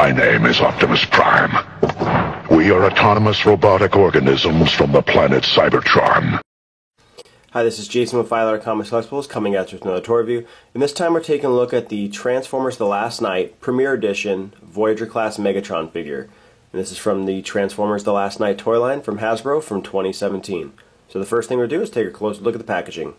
My name is Optimus Prime. We are autonomous robotic organisms from the planet Cybertron. Hi, this is Jason with Filer Comics Collectibles coming at you with another toy review. And this time we're taking a look at the Transformers The Last Knight Premier Edition Voyager Class Megatron figure. And this is from the Transformers The Last Knight toy line from Hasbro from 2017. So the first thing we'll do is take a close look at the packaging.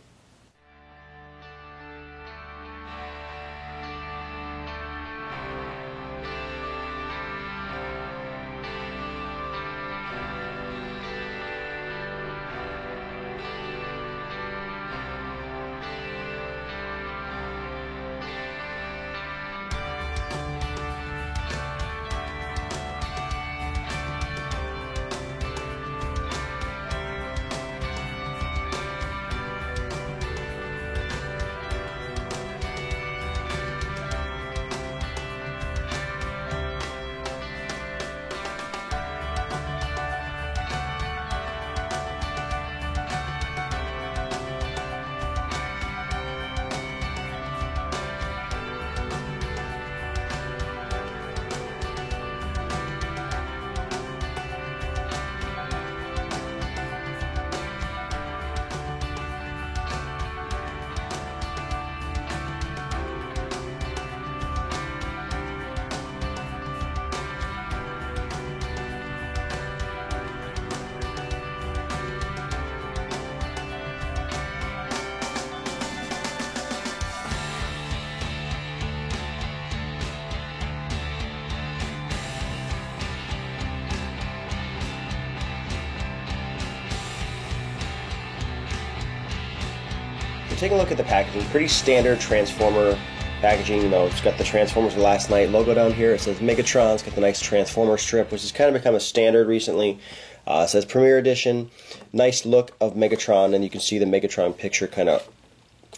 Taking a look at the packaging, pretty standard Transformer packaging. You know, it's got the Transformers The Last Knight logo down here. It says Megatron. It's got the nice Transformer strip, which has kind of become a standard recently. It says Premier Edition. Nice look of Megatron, and you can see the Megatron picture kind of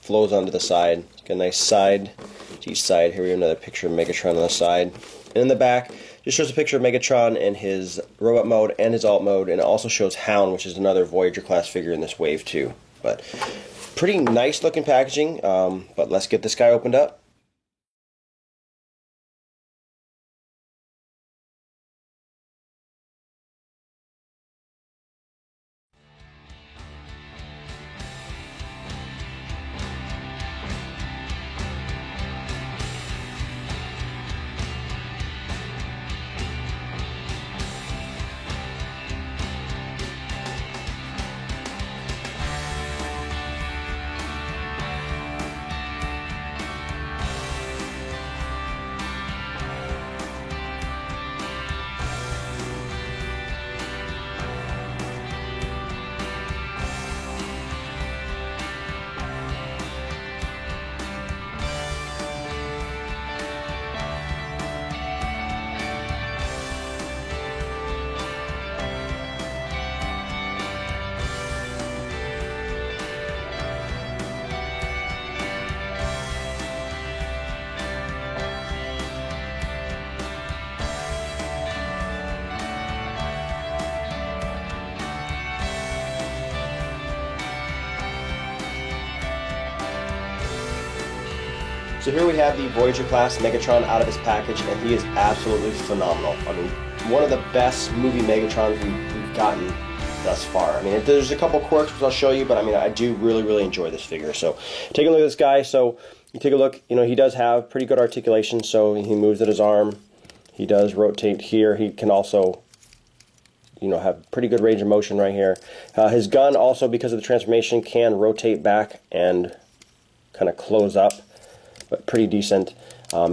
flows onto the side. It's got a nice side to each side. Here we have another picture of Megatron on the side. And in the back, just shows a picture of Megatron in his robot mode and his alt mode, and it also shows Hound, which is another Voyager class figure in this wave too. But pretty nice looking packaging, but let's get this guy opened up. So here we have the Voyager class Megatron out of his package, and he is absolutely phenomenal. I mean, one of the best movie Megatrons we've gotten thus far. I mean, there's a couple quirks which I'll show you, but I mean, I do really enjoy this figure. So take a look at this guy. So you take a look, you know, he does have pretty good articulation, so he moves at his arm. He does rotate here. He can also, you know, have pretty good range of motion right here. His gun also, because of the transformation, can rotate back and kind of close up, but pretty decent.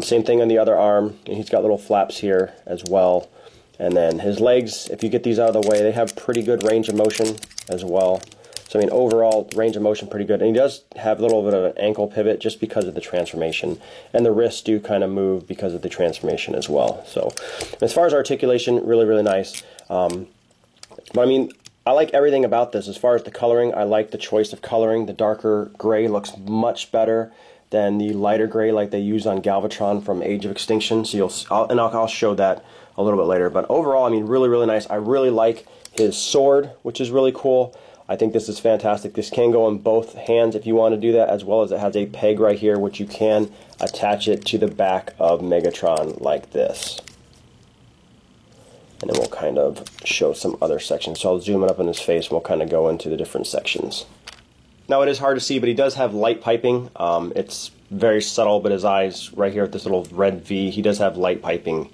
Same thing on the other arm. He's got little flaps here as well. And then his legs, if you get these out of the way, they have pretty good range of motion as well. So I mean, overall range of motion pretty good. And he does have a little bit of an ankle pivot just because of the transformation. And the wrists do kind of move because of the transformation as well. So as far as articulation, really nice. But I mean, I like everything about this. As far as the coloring, I like the choice of coloring. The darker gray looks much better than the lighter gray like they use on Galvatron from Age of Extinction. So I'll show that a little bit later. But overall, I mean, really nice. I really like his sword, which is really cool. I think this is fantastic. This can go in both hands if you want to do that, as well as it has a peg right here, which you can attach it to the back of Megatron like this. and then we'll kind of show some other sections. So I'll zoom it up in his face, and we'll kind of go into the different sections. Now it is hard to see, but he does have light piping. It's very subtle, but his eyes right here at this little red V, he does have light piping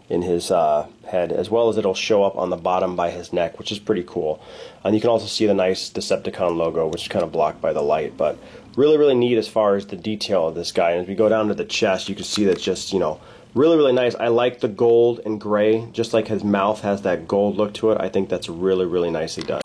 in his head, as well as it'll show up on the bottom by his neck, which is pretty cool. And you can also see the nice Decepticon logo, which is kind of blocked by the light, but really, really neat as far as the detail of this guy. And as we go down to the chest, you can see that's just, you know, really, really nice. I like the gold and gray, just like his mouth has that gold look to it. I think that's really, really nicely done.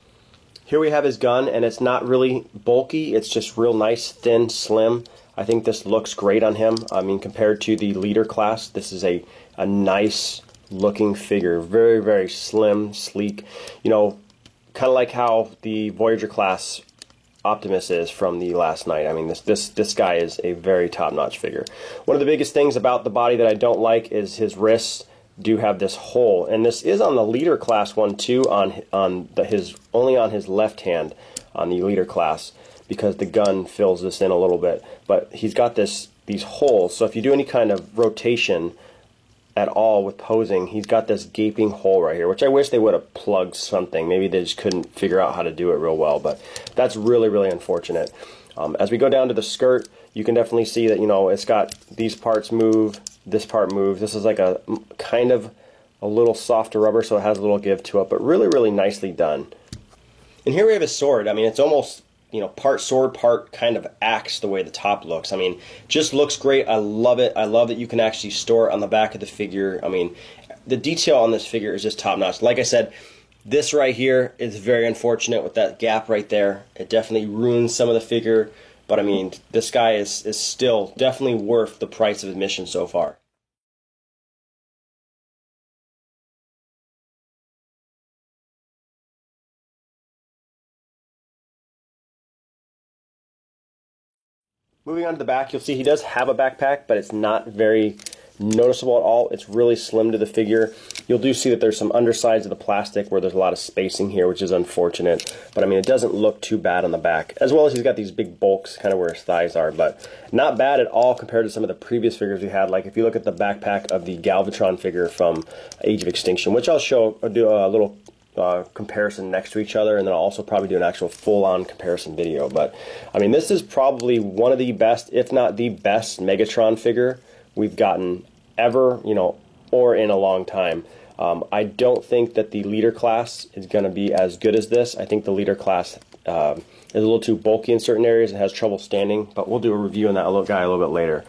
Here we have his gun, and it's not really bulky. It's just real nice, thin, slim. I think this looks great on him. I mean, compared to the leader class, this is a nice looking figure. Very, very slim, sleek. You know, kind of like how the Voyager class Optimus is from the Last Knight. I mean, this guy is a very top-notch figure. One of the biggest things about the body that I don't like is his wrists do have this hole, and this is on the leader class one too, only on his left hand on the leader class, because the gun fills this in a little bit. But he's got these holes, so if you do any kind of rotation at all with posing, he's got this gaping hole right here, which I wish they would have plugged something. Maybe they just couldn't figure out how to do it real well, but that's really, really unfortunate. As we go down to the skirt, you can definitely see that, you know, it's got these parts move, this part moves. This is like a kind of a little softer rubber, so it has a little give to it, but really, really nicely done. And here we have his sword. I mean, it's almost, you know, part sword, part kind of axe, the way the top looks. I mean, just looks great. I love it. I love that you can actually store it on the back of the figure. I mean, the detail on this figure is just top-notch. Like I said, this right here is very unfortunate with that gap right there. It definitely ruins some of the figure, but I mean, this guy is still definitely worth the price of admission so far. Moving on to the back, you'll see he does have a backpack, but it's not very noticeable at all. It's really slim to the figure. You'll do see that there's some undersides of the plastic where there's a lot of spacing here, which is unfortunate. But I mean, it doesn't look too bad on the back, as well as he's got these big bulks kind of where his thighs are, but not bad at all compared to some of the previous figures we had. Like if you look at the backpack of the Galvatron figure from Age of Extinction, which I'll do a little comparison next to each other, and then I'll also probably do an actual full-on comparison video. But I mean, this is probably one of the best, if not the best, Megatron figure we've gotten ever, you know, or in a long time. I don't think that the leader class is going to be as good as this. I think the leader class is a little too bulky in certain areas and has trouble standing, but we'll do a review on that guy a little bit later.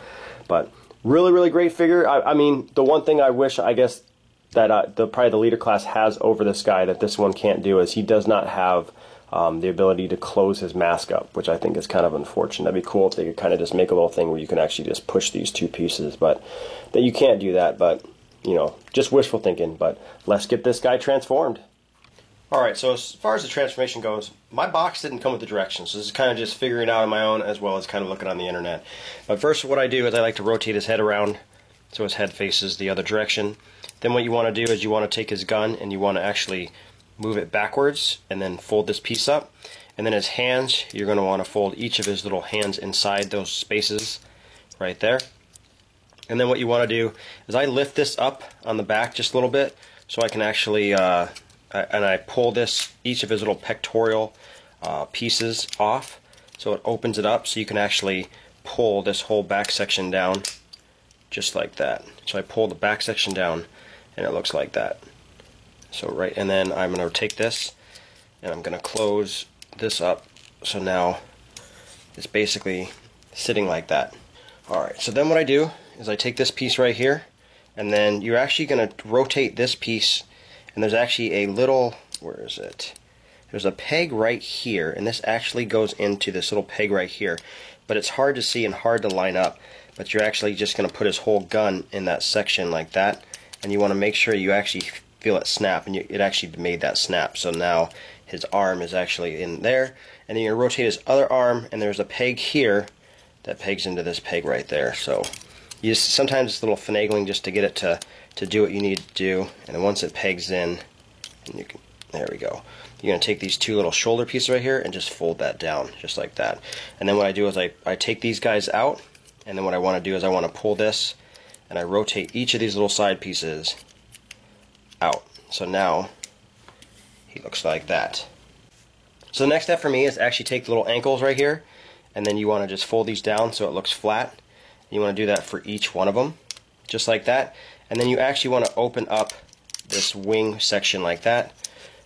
But really, really great figure. I mean, the one thing I wish, I guess, that probably the leader class has over this guy that this one can't do is he does not have the ability to close his mask up, which I think is kind of unfortunate. That'd be cool if they could kind of just make a little thing where you can actually just push these two pieces, but that you can't do that. But you know, just wishful thinking. But let's get this guy transformed. Alright, so as far as the transformation goes, my box didn't come with the directions, so this is kind of just figuring it out on my own, as well as kind of looking on the internet. But first, what I do is I like to rotate his head around so his head faces the other direction. Then what you want to do is you want to take his gun and you want to actually move it backwards and then fold this piece up. And then his hands, you're going to want to fold each of his little hands inside those spaces right there. And then what you want to do is I lift this up on the back just a little bit so I can actually, and I pull each of his little pectoral pieces off so it opens it up so you can actually pull this whole back section down just like that. So I pull the back section down and it looks like that. So and then I'm going to take this and I'm going to close this up so now it's basically sitting like that. Alright, so then what I do is I take this piece right here, and then you're actually going to rotate this piece, and there's actually a little, where is it? There's a peg right here, and this actually goes into this little peg right here, but it's hard to see and hard to line up, but you're actually just going to put his whole gun in that section like that, and you want to make sure you actually feel it snap, and it actually made that snap. So now his arm is actually in there, and then you're going to rotate his other arm, and there's a peg here that pegs into this peg right there. So you just, sometimes it's a little finagling just to get it to do what you need to do, and then once it pegs in, and you can, there we go. You're going to take these two little shoulder pieces right here and just fold that down just like that. And then what I do is I take these guys out, and then what I want to do is I want to pull this and I rotate each of these little side pieces out So now he looks like that. So the next step for me is actually take the little ankles right here, and then you want to just fold these down so it looks flat. You want to do that for each one of them, just like that. And then you actually want to open up this wing section like that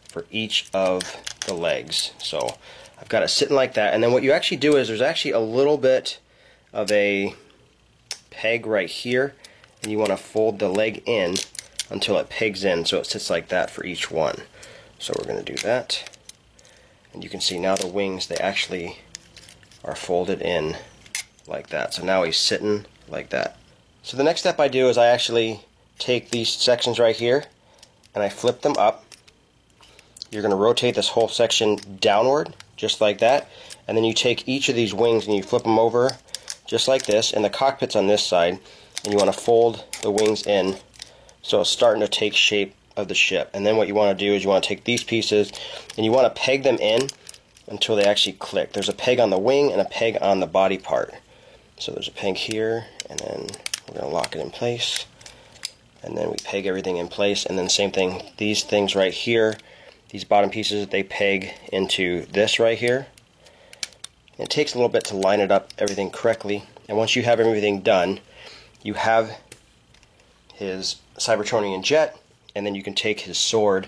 for each of the legs. So I've got it sitting like that, and then what you actually do is there's actually a little bit of a peg right here, and you want to fold the leg in until it pegs in so it sits like that for each one. So we're going to do that, and you can see now the wings, they actually are folded in like that. So now he's sitting like that. So the next step I do is I actually take these sections right here and I flip them up. You're going to rotate this whole section downward just like that, and then you take each of these wings and you flip them over just like this, and the cockpit's on this side, and you want to fold the wings in so it's starting to take shape of the ship. And then what you want to do is you want to take these pieces and you want to peg them in until they actually click. There's a peg on the wing and a peg on the body part. So there's a peg here, and then we're going to lock it in place, and then we peg everything in place. And then same thing, these things right here, these bottom pieces, they peg into this right here. It takes a little bit to line it up, everything correctly, and once you have everything done, you have his Cybertronian jet, and then you can take his sword,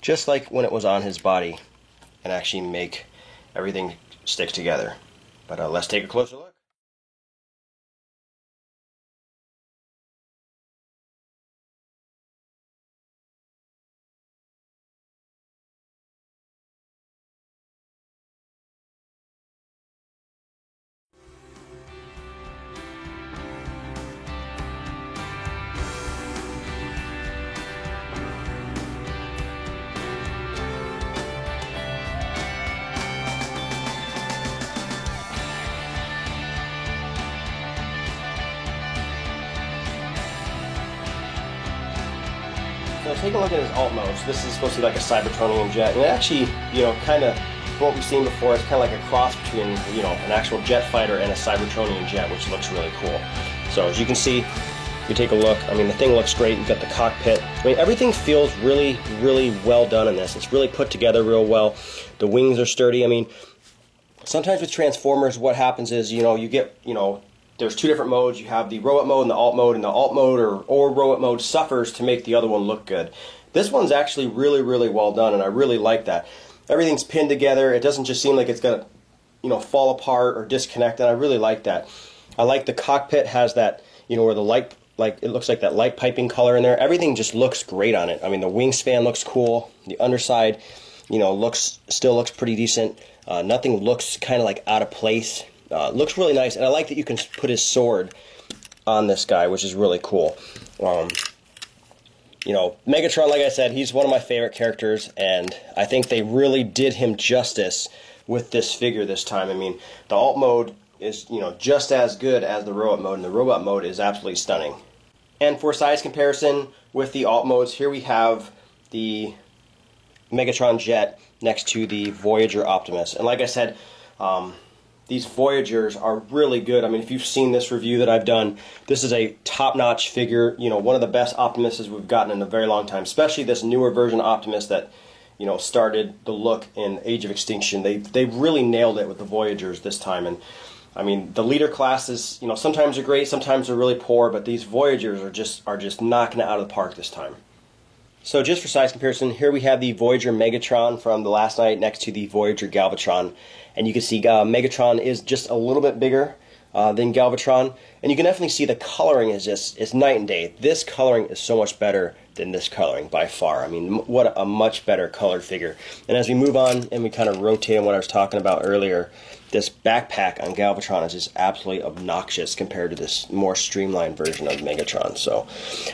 just like when it was on his body, and actually make everything stick together. But let's take a closer look. So take a look at his alt modes. This is supposed to be like a Cybertronian jet, and it actually, kind of, what we've seen before, it's kind of like a cross between, an actual jet fighter and a Cybertronian jet, which looks really cool. So as you can see, if you take a look, I mean, the thing looks great. You've got the cockpit. I mean, everything feels really, really well done in this. It's really put together real well. The wings are sturdy. I mean, sometimes with Transformers, what happens is, you get, there's two different modes. You have the robot mode and the alt mode, or robot mode suffers to make the other one look good. This one's actually really, really well done, and I really like that. Everything's pinned together. It doesn't just seem like it's gonna, fall apart or disconnect, and I really like that. I like the cockpit has that, where the light, it looks like that light piping color in there. Everything just looks great on it. I mean, the wingspan looks cool. The underside, still looks pretty decent. Nothing looks kind of like out of place. Looks really nice, and I like that you can put his sword on this guy, which is really cool. Megatron, like I said, he's one of my favorite characters, and I think they really did him justice with this figure this time. I mean, the alt mode is, just as good as the robot mode, and the robot mode is absolutely stunning. And for size comparison with the alt modes, here we have the Megatron jet next to the Voyager Optimus. And like I said, these Voyagers are really good. I mean, if you've seen this review that I've done, this is a top-notch figure, one of the best Optimuses we've gotten in a very long time, especially this newer version Optimus that, started the look in Age of Extinction. They really nailed it with the Voyagers this time. And I mean, the leader classes, sometimes are great, sometimes are really poor, but these Voyagers are just knocking it out of the park this time. So just for size comparison, here we have the Voyager Megatron from the last night next to the Voyager Galvatron. And you can see Megatron is just a little bit bigger than Galvatron. And you can definitely see the coloring is night and day. This coloring is so much better than this coloring by far. I mean, what a much better colored figure. And as we move on and we kind of rotate on what I was talking about earlier, this backpack on Galvatron is just absolutely obnoxious compared to this more streamlined version of Megatron. So,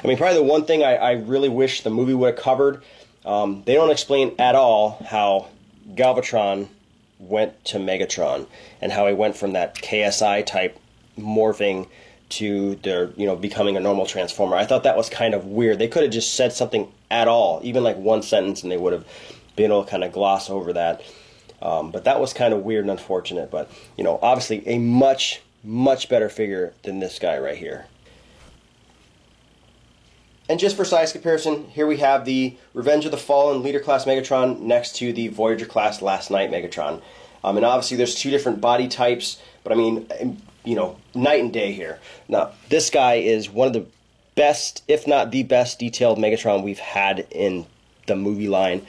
I mean, probably the one thing I really wish the movie would have covered, they don't explain at all how Galvatron went to Megatron and how he went from that KSI type morphing to their, becoming a normal Transformer. I thought that was kind of weird. They could have just said something at all, even like one sentence, and they would have been able to kind of gloss over that. But that was kind of weird and unfortunate. But, obviously a much, much better figure than this guy right here. And just for size comparison, here we have the Revenge of the Fallen Leader Class Megatron next to the Voyager Class Last Knight Megatron. And obviously there's two different body types, but I mean, you know, night and day here. Now, this guy is one of the best, if not the best, detailed Megatron we've had in the movie line.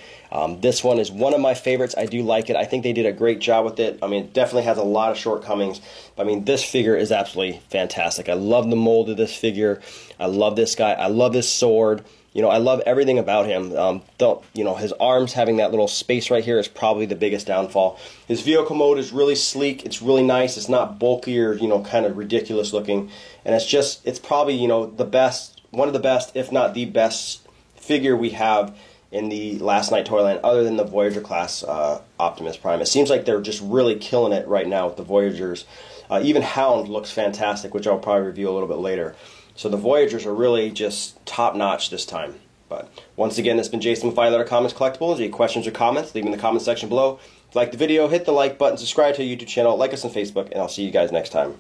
This one is one of my favorites. I do like it. I think they did a great job with it. I mean, it definitely has a lot of shortcomings, but I mean, this figure is absolutely fantastic. I love the mold of this figure. I love this guy. I love this sword. You know, I love everything about him. You know, his arms having that little space right here is probably the biggest downfall. His vehicle mode is really sleek. It's really nice. It's not bulky or, you know, kind of ridiculous looking. And it's probably, you know, the best, one of the best, if not the best figure we have in the Last Knight Toyland, other than the Voyager class Optimus Prime. It seems like they're just really killing it right now with the Voyagers. Even Hound looks fantastic, which I'll probably review a little bit later. So the Voyagers are really just top-notch this time. But once again, this has been Jason with Violator Comics Collectibles. Any questions or comments, leave them in the comment section below. If you like the video, hit the like button, subscribe to our YouTube channel, like us on Facebook, and I'll see you guys next time.